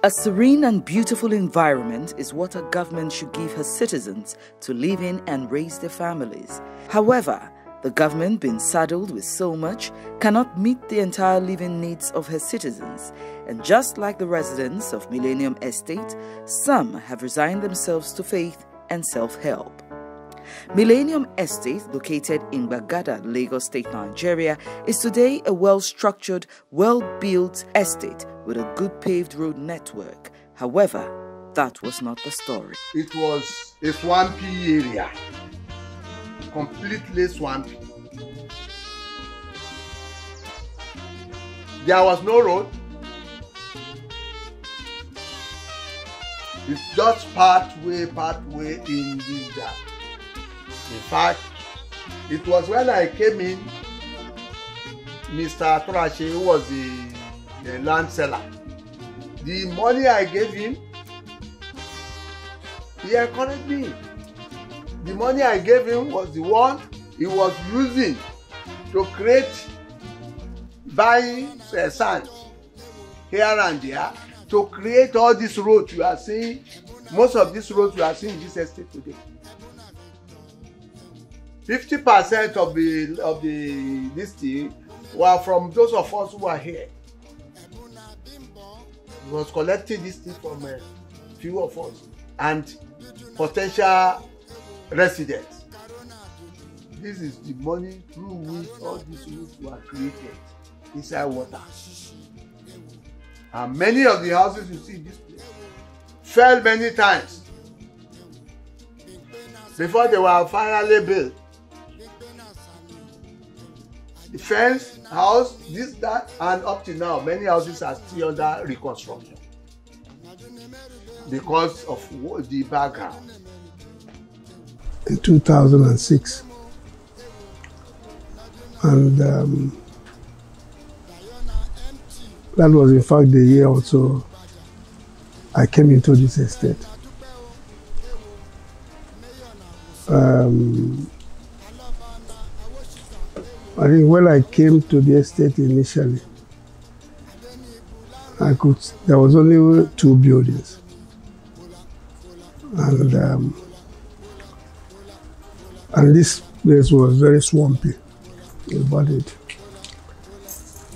A serene and beautiful environment is what a government should give her citizens to live in and raise their families. However, the government, being saddled with so much, cannot meet the entire living needs of her citizens. And just like the residents of Millennium Estate, some have resigned themselves to faith and self-help. Millennium Estate, located in Bagada, Lagos State, Nigeria, is today a well-structured, well-built estate with a good paved road network. However, that was not the story. It was a swampy area, completely swampy. There was no road. It's just pathway in this gap. In fact, it was when I came in, Mr. Torashi, who was the land seller, the money I gave him, he encouraged me. The money I gave him was the one he was using to buy sand here and there, to create all these roads you are seeing. Most of these roads you are seeing in this estate today. 50% of this thing were from those of us who are here. He was collecting this thing from a few of us and potential residents. This is the money through which all these roads were created inside water. And many of the houses you see in this place fell many times before they were finally built. The fence, house, this, that, and up to now, many houses are still under reconstruction because of the background. In 2006, and that was in fact the year also I came into this estate. I think when I came to the estate initially, there was only 2 buildings, and this place was very swampy about it,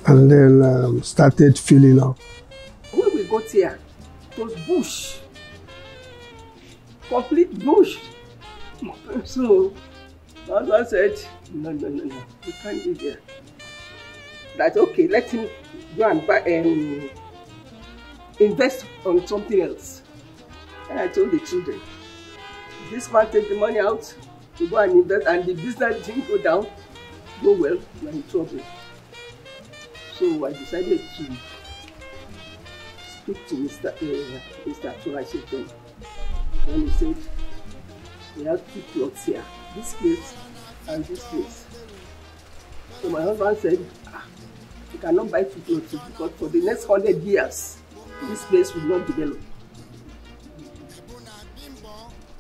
and then started filling up. When we got here, it was bush, complete bush. So my husband said, no, we can't be there. That's okay, let him go and buy invest on something else. And I told the children, this man take the money out to go and invest, and the business didn't go down, go well, we are in trouble. So I decided to speak to Mr. Torashi then. And he said, we have 2 plots here, this place and this place. So my husband said, you cannot buy 2 plots because for the next 100 years, this place will not develop.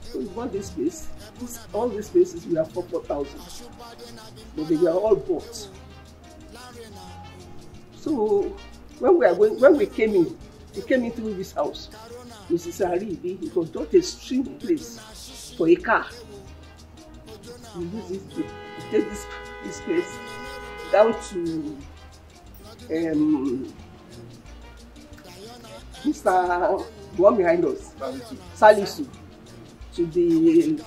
So we bought this place. All these places we have for 4,000, but they were all bought. So when we came in, we came into this house. Mrs. Aribi, it was not a stream place for a car. We use this to take this place down to Mr. one behind us, Salisu, to the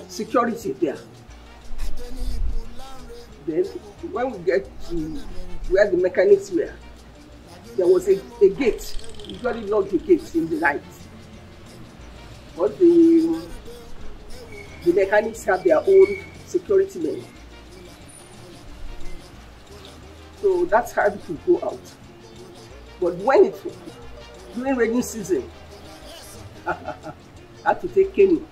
security there. Then when we get to where the mechanics were, there was a gate. We usually lock the gates in the night. But the mechanics have their own security men. So that's how we could go out. But when it was during rainy season, I had to take cane.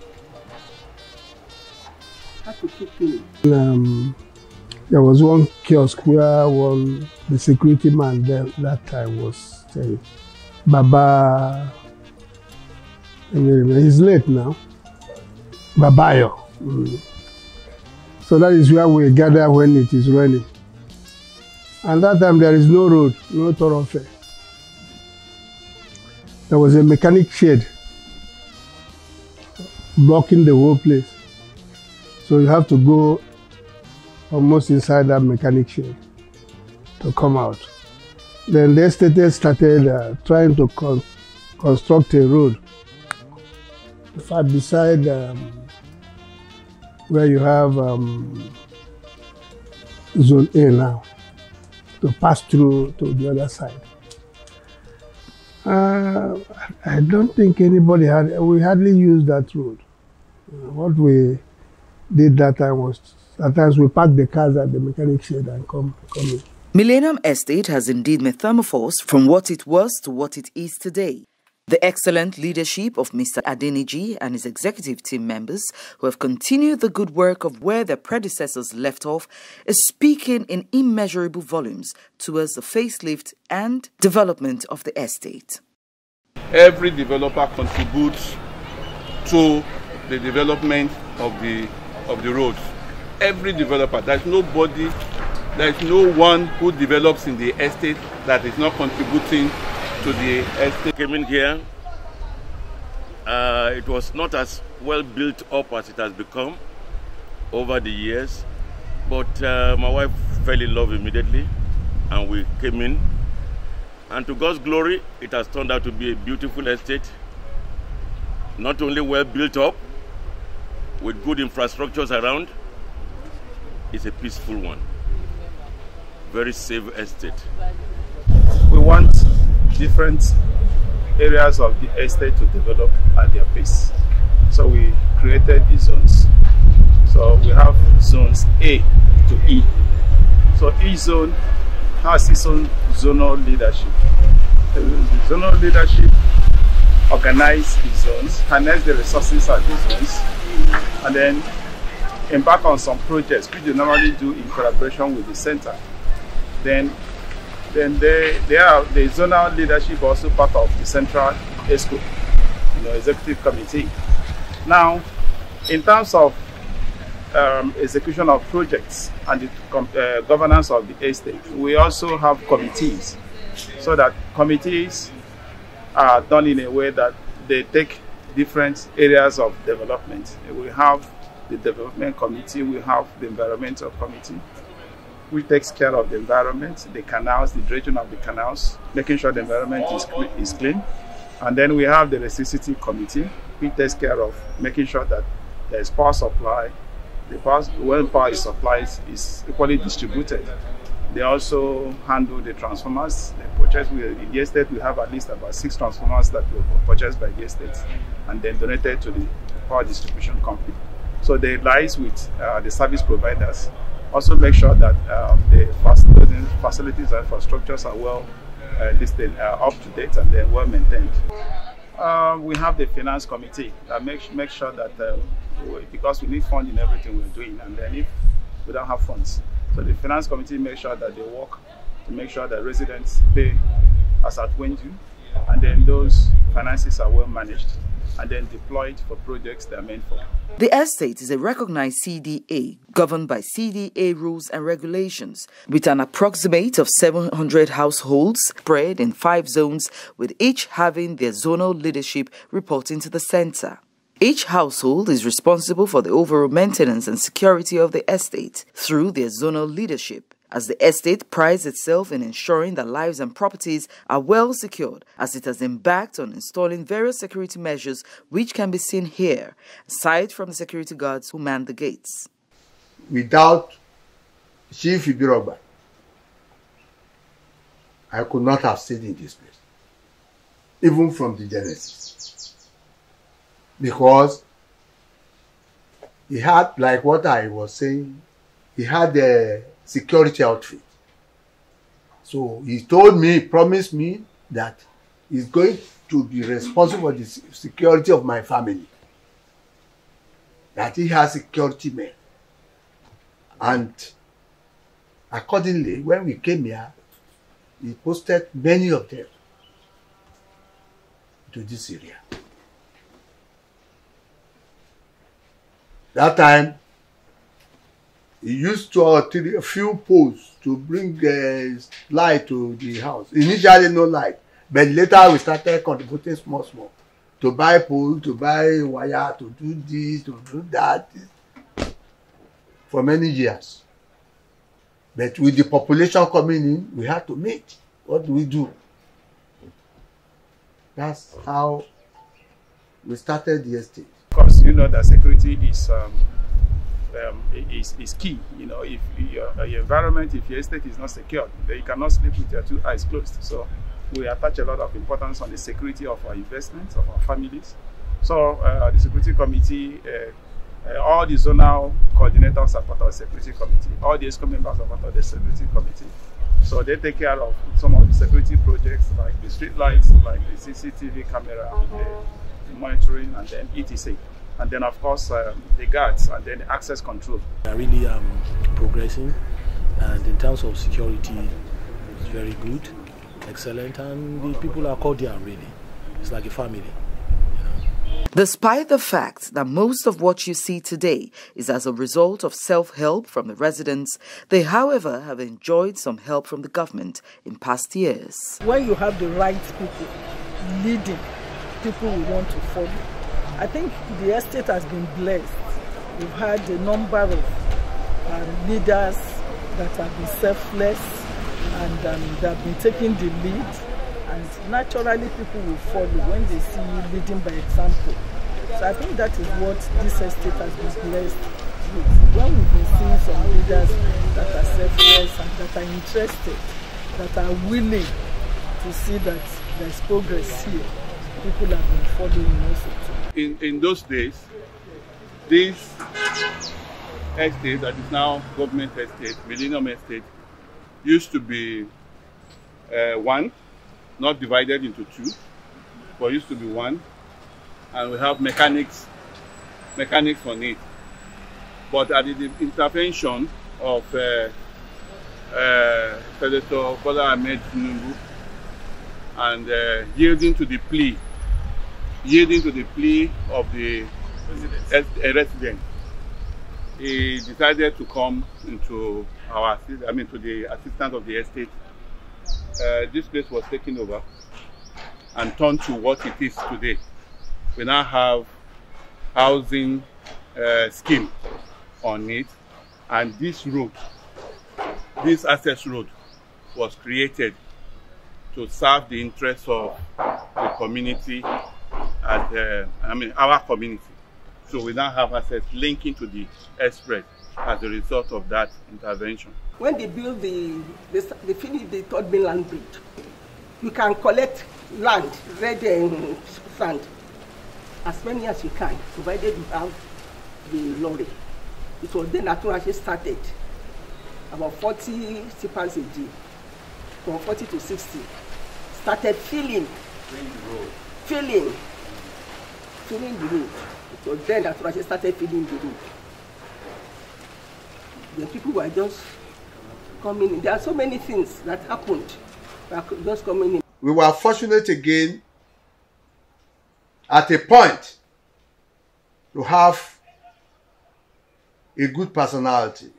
There was one kiosk where the security man there that time was saying, Baba, he's late now, Babayo. So that is where we gather when it is raining. And that time there is no road, no thoroughfare. There was a mechanic shed blocking the whole place. So you have to go almost inside that mechanic shed to come out. Then the estate started trying to construct a road. In fact, beside where you have Zone A now, to pass through to the other side. I don't think anybody we hardly used that road. What we did that time was, at times we parked the cars at the mechanic shed and come in. Millennium Estate has indeed metamorphosed from what it was to what it is today. The excellent leadership of Mr. Adeniji and his executive team members, who have continued the good work of where their predecessors left off, is speaking in immeasurable volumes towards the facelift and development of the estate. Every developer contributes to the development of the roads. Every developer, there's no one who develops in the estate that is not contributing to the estate. Came in here, it was not as well built up as it has become over the years, but my wife fell in love immediately and we came in, and to God's glory, it has turned out to be a beautiful estate, not only well built up with good infrastructures around, it's a peaceful one, very safe estate. We want different areas of the estate to develop at their pace. So we created the zones. So we have zones A to E. So each zone has its own zonal leadership. The zonal leadership organize the zones, harness the resources at the zones, and then embark on some projects which they normally do in collaboration with the center. Then they are the zonal leadership, also part of the central ESCO, executive committee. Now, in terms of execution of projects and the governance of the estate, we also have committees, so that committees are done in a way that they take different areas of development. We have the development committee, we have the environmental committee, which takes care of the environment, the canals, the dredging of the canals, making sure the environment is clean. And then we have the electricity committee, which takes care of making sure that there is power supply. When power is supplied is equally distributed. They also handle the transformers. In the estate, we have at least about 6 transformers that were purchased by the estate and then donated to the power distribution company. So they liaise with the service providers. Also make sure that the facilities and infrastructures are well up to date and then well maintained. We have the finance committee that makes sure that because we need funds in everything we're doing, and then if we don't have funds, so the finance committee makes sure that they work to make sure that residents pay as at when due, and then those finances are well managed and then deployed for projects they are meant for. The estate is a recognized CDA, governed by CDA rules and regulations, with an approximate of 700 households spread in 5 zones, with each having their zonal leadership reporting to the center. Each household is responsible for the overall maintenance and security of the estate through their zonal leadership, as the estate prides itself in ensuring that lives and properties are well secured, as it has embarked on installing various security measures which can be seen here, aside from the security guards who man the gates. Without Chief Ibirogba, I could not have stayed in this place, even from the genesis. Because he had, like what I was saying, he had a security outfit. So he told me, promised me that he's going to be responsible for the security of my family. That he has security men. And accordingly, when we came here, he posted many of them to this area. That time, he used 2 or 3, a few poles to bring light to the house. Initially, no light. But later we started contributing small to buy pole, to buy wire, to do this, to do that for many years. But with the population coming in, we had to meet. What do we do? That's how we started the estate. Of course, you know that security is key. You know, if your environment, if your estate is not secured, then you cannot sleep with your two eyes closed. So we attach a lot of importance on the security of our investments, of our families. So the security committee, all the zonal coordinators are part of the security committee. All the ESCO members are part of the security committee. So they take care of some of the security projects like the street lights, like the CCTV camera, the monitoring, and then ETC. And then, of course, the guards and then the access control. They are really progressing, and in terms of security, it's very good, excellent, and the people are cordial, really. It's like a family. Despite the fact that most of what you see today is as a result of self-help from the residents, they, however, have enjoyed some help from the government in past years. When you have the right people leading, people will want to follow. I think the estate has been blessed. We've had a number of leaders that have been selfless and they have been taking the lead. And naturally people will follow when they see you leading by example. So I think that is what this estate has been blessed with. When we've been seeing some leaders that are selfless and that are interested, that are willing to see that there's progress here, people have been following also too. In those days, this estate that is now government estate, Millennium Estate, used to be one, not divided into two, but used to be one, and we have mechanics on it. But at the intervention of Senator Bola Ahmed Tinubu and yielding to the plea of the resident, he decided to come into to the assistance of the estate. This place was taken over and turned to what it is today. We now have housing scheme on it, and this road, this access road, was created to serve the interests of the community and our community. So we now have access linking to the express as a result of that intervention. When they build they finish the third mainland bridge, you can collect land, red and sand, as many as you can, provided you have the lorry. It was then that actually started, about 40 tippers a day, from 40 to 60, started filling the road. It was then that actually started filling the road. The people were just coming in. There are so many things that happened that were just coming in. We were fortunate again at a point to have a good personality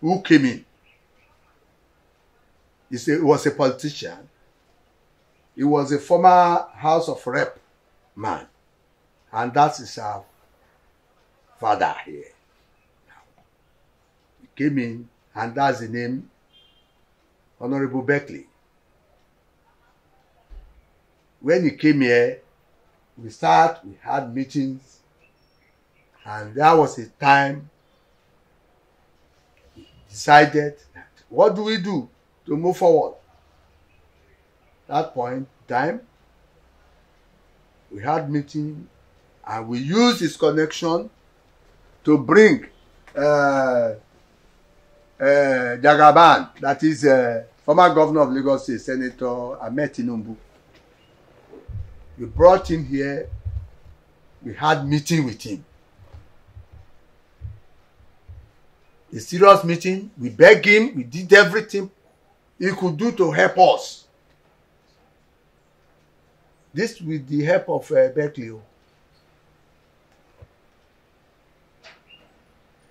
who came in. He was a politician. He was a former House of Rep man. And that is our father here. He came in, and that's the name, Honorable Beckley. When he came here, we had meetings, and there was a time we decided that, what do we do to move forward? At that point in time, we had meeting, and we used his connection to bring Jagaban, that is former governor of Lagos State, Senator Ahmed Tinubu. We brought him here. We had meeting with him. A serious meeting. We begged him. We did everything he could do to help us. This with the help of Beckley.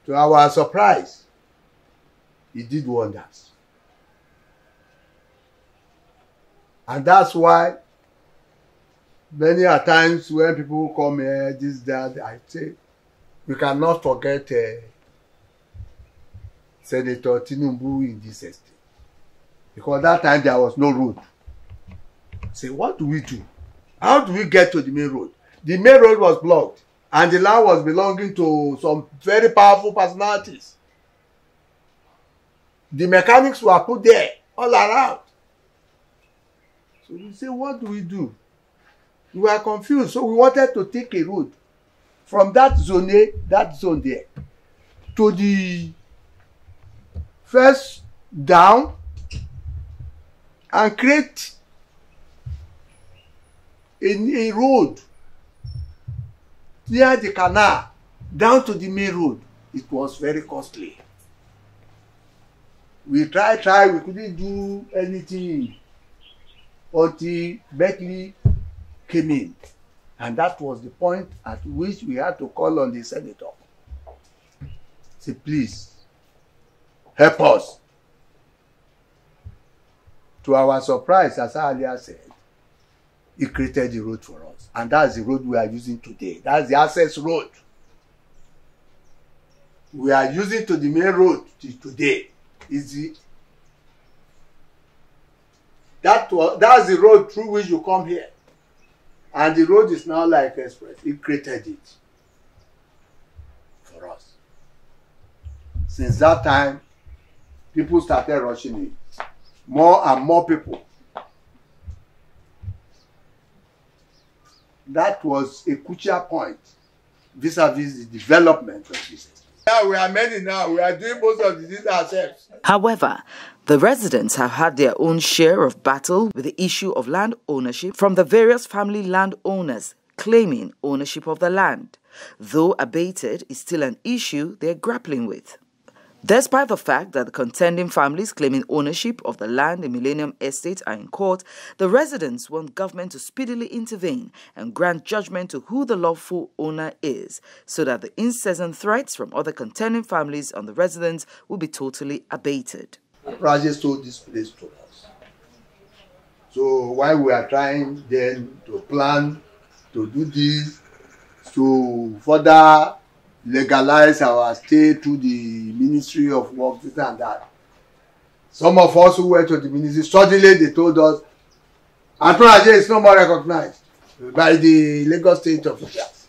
To our surprise, he did wonders. And that's why many a times when people come here, this, that, I say, we cannot forget Senator Tinubu in this estate. Because that time there was no road. Say, what do we do? How do we get to the main road? The main road was blocked, and the land was belonging to some very powerful personalities. The mechanics were put there all around. So we say, what do we do? We were confused, so we wanted to take a road from that zone A, that zone there, to the first down and create a road near the canal down to the main road. It was very costly. We tried, we couldn't do anything until Beckley came in. And that was the point at which we had to call on the senator. Say, please, help us. To our surprise, as I earlier said, he created the road for us. And that's the road we are using today. That's the access road. We are using to the main road today. That's the road through which you come here. And the road is now like express. He created it for us. Since that time, people started rushing it. More and more people. That was a crucial point vis-a-vis the development of this. Yeah, we are many now. We are doing most of this ourselves. However, the residents have had their own share of battle with the issue of land ownership from the various family landowners claiming ownership of the land, though abated is still an issue they're grappling with. Despite the fact that the contending families claiming ownership of the land in Millennium Estate are in court, the residents want government to speedily intervene and grant judgment to who the lawful owner is, so that the incessant threats from other contending families on the residents will be totally abated. Rajesh sold this place to us. So while we are trying then to plan to do this, to further legalize our stay through the Ministry of Work, this and that. Some of us who went to the ministry, suddenly they told us, Antonaje is no more recognized by the Lagos State officials.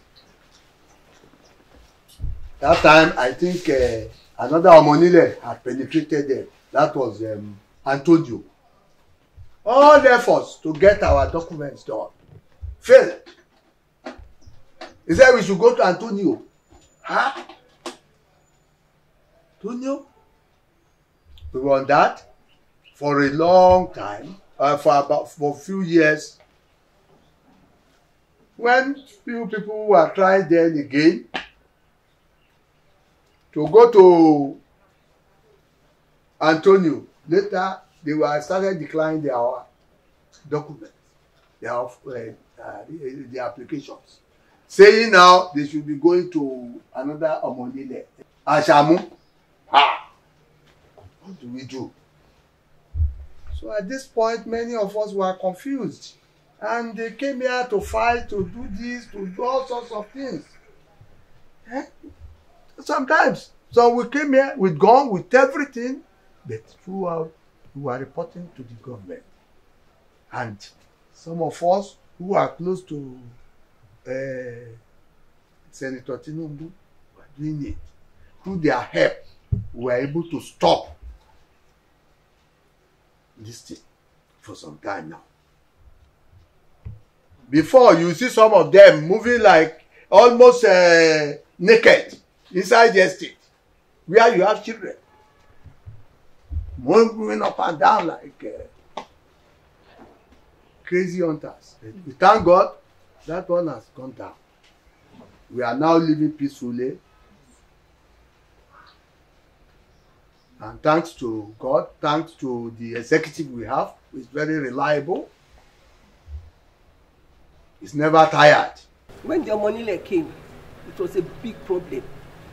That time, I think another Omonile had penetrated them. That was Antonio. All efforts to get our documents done failed. He said we should go to Antonio. Huh? Antonio? We were on that for a long time, for a few years. When few people were trying then again to go to Antonio, later they were started declining their documents, their applications, saying now they should be going to another Omonile. Ashamu. What do we do? So at this point, many of us were confused. And they came here to fight, to do this, to do all sorts of things. Sometimes. So we came here with gun, with everything. But throughout, we were reporting to the government. And some of us who are close to Senator Tinubu were doing it. Through their help, we were able to stop this thing for some time now. Before, you see some of them moving like almost naked inside the estate, where you have children moving up and down like crazy hunters. We thank God that one has gone down. We are now living peacefully. And thanks to God, thanks to the executive we have, who is very reliable. He's never tired. When the Omonile came, it was a big problem.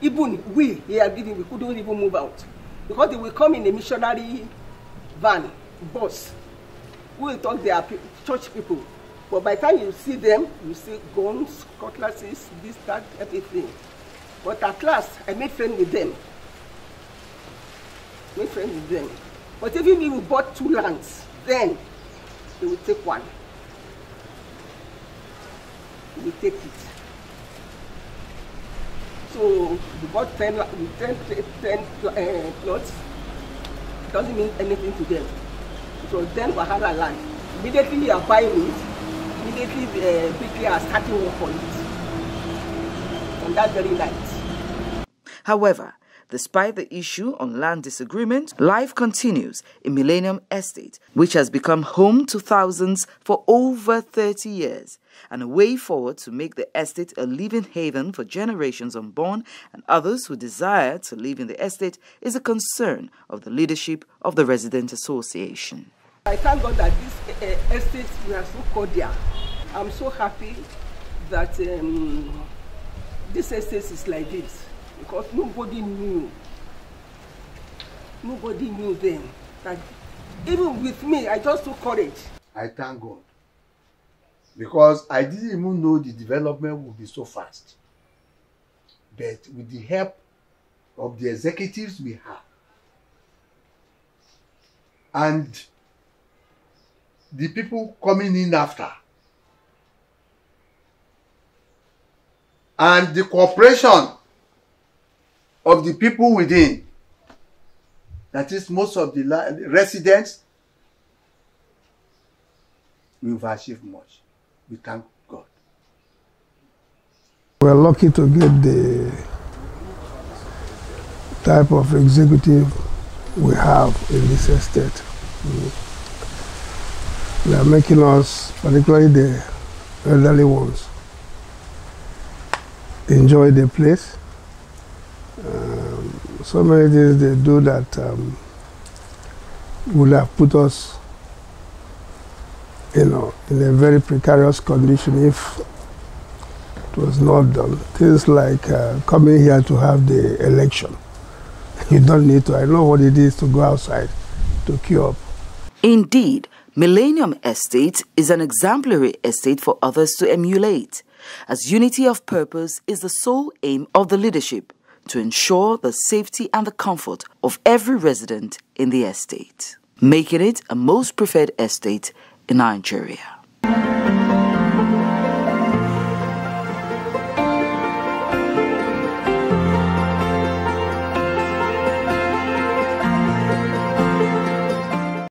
Even we here, we couldn't even move out. Because they will come in a missionary van, bus. who will talk they are church people. But by the time you see them, you see guns, cutlasses, this, that, everything. But at last, I made friends with them. But even if we bought 2 lands, then they will take 1. They will take it. So we bought 10 plots. It doesn't mean anything to them. So then we had a land. Immediately you are buying it. Immediately the people are starting work on it. On that very night. However, despite the issue on land disagreement, life continues in Millennium Estate, which has become home to thousands for over 30 years, and a way forward to make the estate a living haven for generations unborn and others who desire to live in the estate is a concern of the leadership of the Resident Association. I thank God that this estate, we are so cordial. I'm so happy that this estate is like this. Because nobody knew then that even with me, I just took courage. I thank God because I didn't even know the development would be so fast. But with the help of the executives we have and the people coming in after and the cooperation of the people within, that is most of the residents, we've achieved much. We thank God. We're lucky to get the type of executive we have in this estate. They are making us, particularly the elderly ones, enjoy the place. So many things they do that would have put us, in a very precarious condition if it was not done. Things like coming here to have the election. You don't need to. I know what it is to go outside to queue up. Indeed, Millennium Estate is an exemplary estate for others to emulate, as unity of purpose is the sole aim of the leadership, to ensure the safety and the comfort of every resident in the estate, making it a most preferred estate in Nigeria.